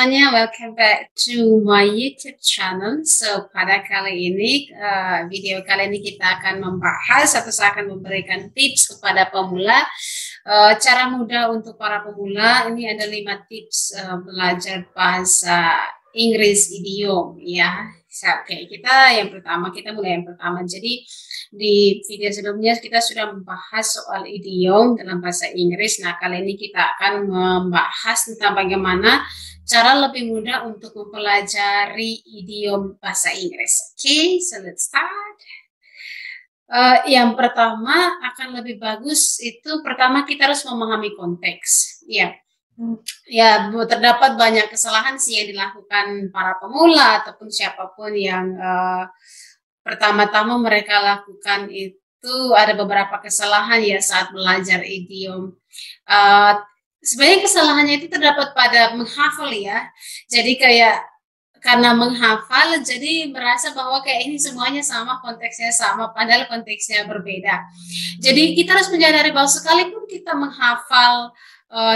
semuanya, welcome back to my YouTube channel. So, pada kali ini, video kali ini kita akan membahas atau saya akan memberikan tips kepada pemula. Cara mudah untuk para pemula, ini ada 5 tips belajar bahasa Inggris idiom, ya. Oke, kita mulai yang pertama. Jadi, di video sebelumnya kita sudah membahas soal idiom dalam bahasa Inggris. Nah, kali ini kita akan membahas tentang bagaimana cara lebih mudah untuk mempelajari idiom bahasa Inggris. Oke, so let's start. Yang pertama akan lebih bagus itu pertama kita harus memahami konteks. Ya, terdapat banyak kesalahan sih yang dilakukan para pemula ataupun siapapun yang pertama-tama mereka lakukan itu ada beberapa kesalahan ya saat belajar idiom. Sebenarnya kesalahannya itu terdapat pada menghafal ya. Jadi kayak karena menghafal jadi merasa bahwa kayak ini semuanya sama, konteksnya sama, padahal konteksnya berbeda. Jadi kita harus menyadari bahwa sekalipun kita menghafal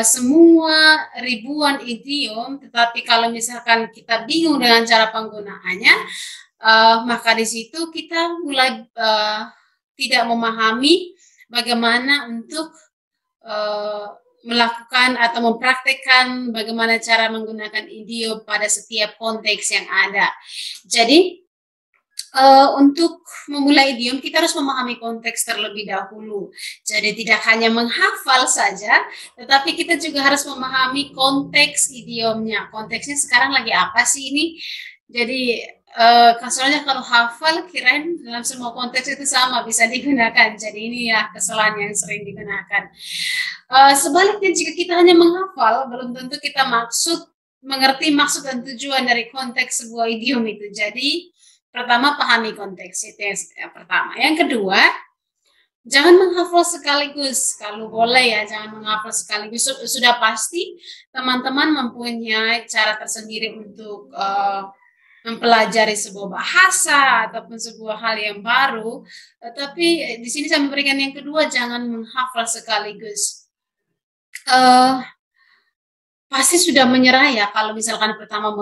semua ribuan idiom, tetapi kalau misalkan kita bingung dengan cara penggunaannya, maka di situ kita mulai tidak memahami bagaimana untuk melakukan atau mempraktekkan bagaimana cara menggunakan idiom pada setiap konteks yang ada. Jadi untuk memulai idiom kita harus memahami konteks terlebih dahulu. Jadi tidak hanya menghafal saja, tetapi kita juga harus memahami konteks idiomnya. Konteksnya sekarang lagi apa sih ini? Jadi soalnya kalau hafal kirain dalam semua konteks itu sama bisa digunakan. Jadi ini ya kesalahan yang sering digunakan. Sebaliknya jika kita hanya menghafal, belum tentu kita mengerti maksud dan tujuan dari konteks sebuah idiom itu. Jadi pertama pahami konteks, itu yang pertama. Yang kedua, jangan menghafal sekaligus. Kalau boleh ya, jangan menghafal sekaligus. Sudah pasti teman-teman mempunyai cara tersendiri untuk mempelajari sebuah bahasa ataupun sebuah hal yang baru. Tapi di sini saya memberikan yang kedua, jangan menghafal sekaligus. Pasti sudah menyerah ya kalau misalkan pertama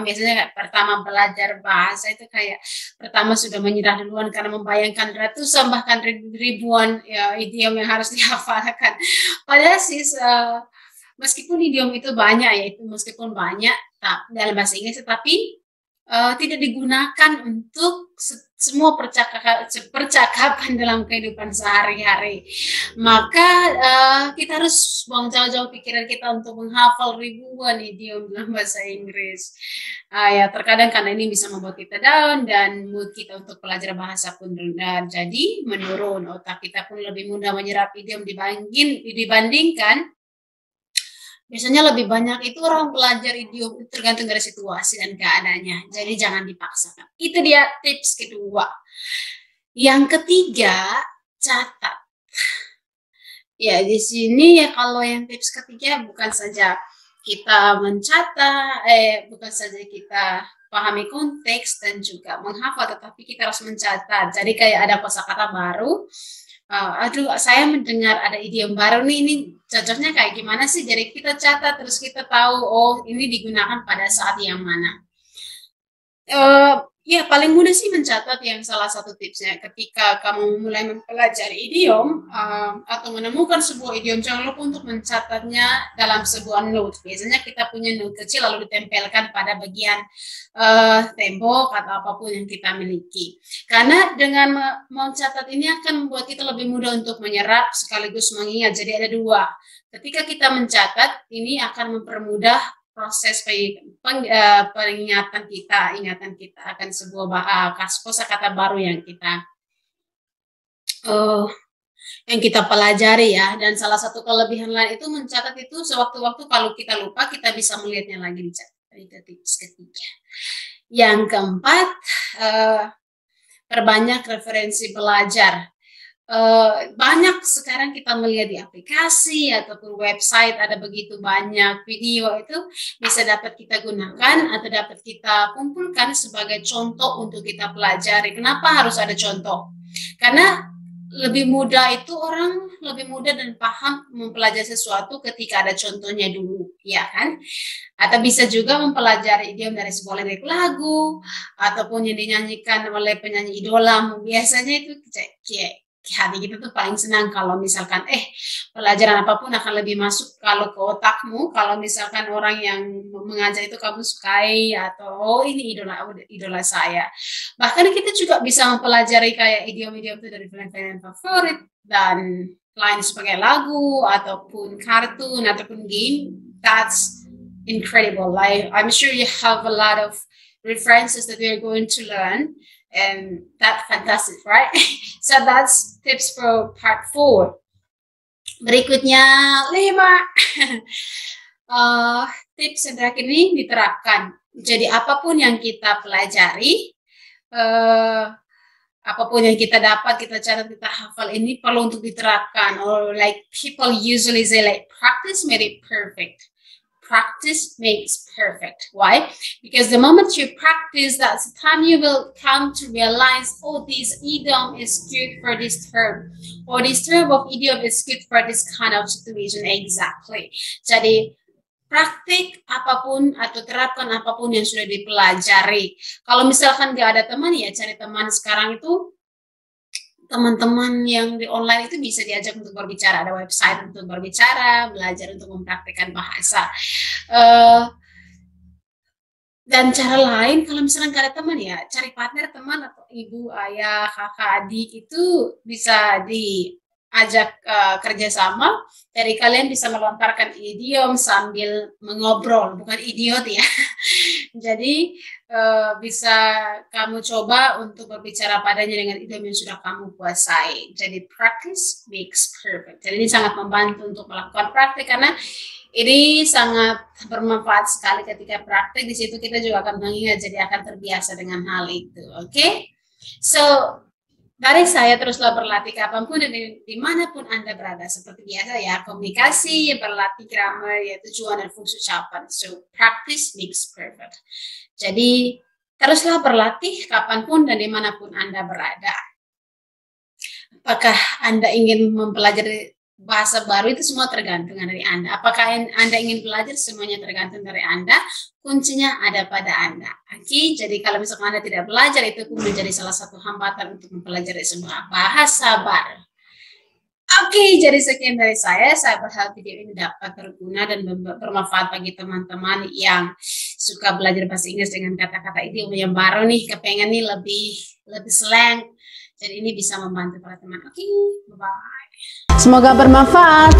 biasanya pertama belajar bahasa itu kayak pertama sudah menyerah duluan karena membayangkan ratusan bahkan ribuan ya, idiom yang harus dihafalkan. Padahal sih meskipun idiom itu banyak ya, meskipun banyak dalam bahasa Inggris, tetapi tidak digunakan untuk semua percakapan dalam kehidupan sehari-hari. Maka kita harus buang jauh-jauh pikiran kita untuk menghafal ribuan idiom dalam bahasa Inggris. Ya terkadang karena ini bisa membuat kita down dan mood kita untuk belajar bahasa pun jadi menurun. Otak kita pun lebih mudah menyerap idiom dibandingkan biasanya lebih banyak itu orang belajar idiom tergantung dari situasi dan keadaannya. Jadi jangan dipaksakan. Itu dia tips kedua. Yang ketiga, catat. Ya di sini ya kalau yang tips ketiga bukan saja kita mencatat, bukan saja kita pahami konteks dan juga menghafal, tetapi kita harus mencatat. Jadi kayak ada kosakata baru. Aduh, saya mendengar ada idiom baru nih, ini cocoknya kayak gimana sih? Jadi kita catat, terus kita tahu, oh ini digunakan pada saat yang mana. Ya paling mudah sih mencatat yang salah satu tipsnya. Ketika kamu mulai mempelajari idiom atau menemukan sebuah idiom, jangan lupa untuk mencatatnya dalam sebuah note. Biasanya kita punya note kecil lalu ditempelkan pada bagian tembok atau apapun yang kita miliki. Karena dengan mencatat ini akan membuat kita lebih mudah untuk menyerap sekaligus mengingat. Jadi ada dua. Ketika kita mencatat, ini akan mempermudah proses ingatan kita akan sebuah kosakata baru yang kita pelajari ya. Dan salah satu kelebihan lain itu mencatat itu sewaktu-waktu kalau kita lupa kita bisa melihatnya lagi dicatat. Itu tips ketiga. Yang keempat, perbanyak referensi belajar. Banyak sekarang kita melihat di aplikasi ataupun website ada begitu banyak video, itu bisa dapat kita gunakan atau dapat kita kumpulkan sebagai contoh untuk kita pelajari. Kenapa harus ada contoh? Karena lebih mudah itu orang lebih mudah dan paham mempelajari sesuatu ketika ada contohnya dulu, ya kan? Atau bisa juga mempelajari idiom dari sebuah lirik lagu ataupun yang dinyanyikan oleh penyanyi idola. Biasanya itu kayak hati kita tuh paling senang kalau misalkan pelajaran apapun akan lebih masuk kalau ke otakmu kalau misalkan orang yang mengajar itu kamu sukai atau ini idola saya. Bahkan kita juga bisa mempelajari kayak idiom-idiom itu dari film-film favorit dan lain sebagai lagu ataupun kartun ataupun game. That's incredible. Like I'm sure you have a lot of references that we're going to learn, and that's fantastic, right? So that's tips for part 4. Berikutnya 5. Tips yang terakhir ini diterapkan. Jadi apapun yang kita pelajari, apapun yang kita dapat, kita catat, kita hafal, ini perlu untuk diterapkan. Or like people usually say like practice made it perfect. Practice makes perfect. Why? Because the moment you practice, that's the time you will come to realize, oh, this idiom is good for this term, or this term of idiom is good for this kind of situation. Exactly. Jadi praktik apapun atau terapkan apapun yang sudah dipelajari. Kalau misalkan nggak ada teman, ya cari teman. Sekarang itu teman-teman yang di online itu bisa diajak untuk berbicara, ada website untuk berbicara, belajar untuk mempraktikkan bahasa. Dan cara lain, kalau misalnya nggak ada teman, ya cari partner, teman atau ibu, ayah, kakak, adik, itu bisa diajak kerjasama. Dari kalian bisa melontarkan idiom sambil mengobrol, bukan idiot ya. Jadi bisa kamu coba untuk berbicara padanya dengan idiom yang sudah kamu kuasai. Jadi practice makes perfect. Jadi ini sangat membantu untuk melakukan praktik karena ini sangat bermanfaat sekali ketika praktik. Di situ kita juga akan mengingat, jadi akan terbiasa dengan hal itu. Oke? So dari saya teruslah berlatih kapanpun dan dimanapun Anda berada. Seperti biasa ya, komunikasi, berlatih grammar, ya tujuan dan fungsi ucapan. So, practice makes perfect. Jadi, teruslah berlatih kapanpun dan dimanapun Anda berada. Apakah Anda ingin mempelajari bahasa baru, itu semua tergantung dari Anda. Apakah Anda ingin belajar, semuanya tergantung dari Anda. Kuncinya ada pada Anda. Oke, jadi kalau misalkan Anda tidak belajar, itu pun menjadi salah satu hambatan untuk mempelajari semua bahasa baru. Oke, jadi sekian dari saya. Saya berharap video ini dapat berguna dan bermanfaat bagi teman-teman yang suka belajar bahasa Inggris dengan kata-kata idiom yang baru nih, kepengen nih lebih slang. Jadi ini bisa membantu para teman. Oke, bye-bye. Semoga bermanfaat.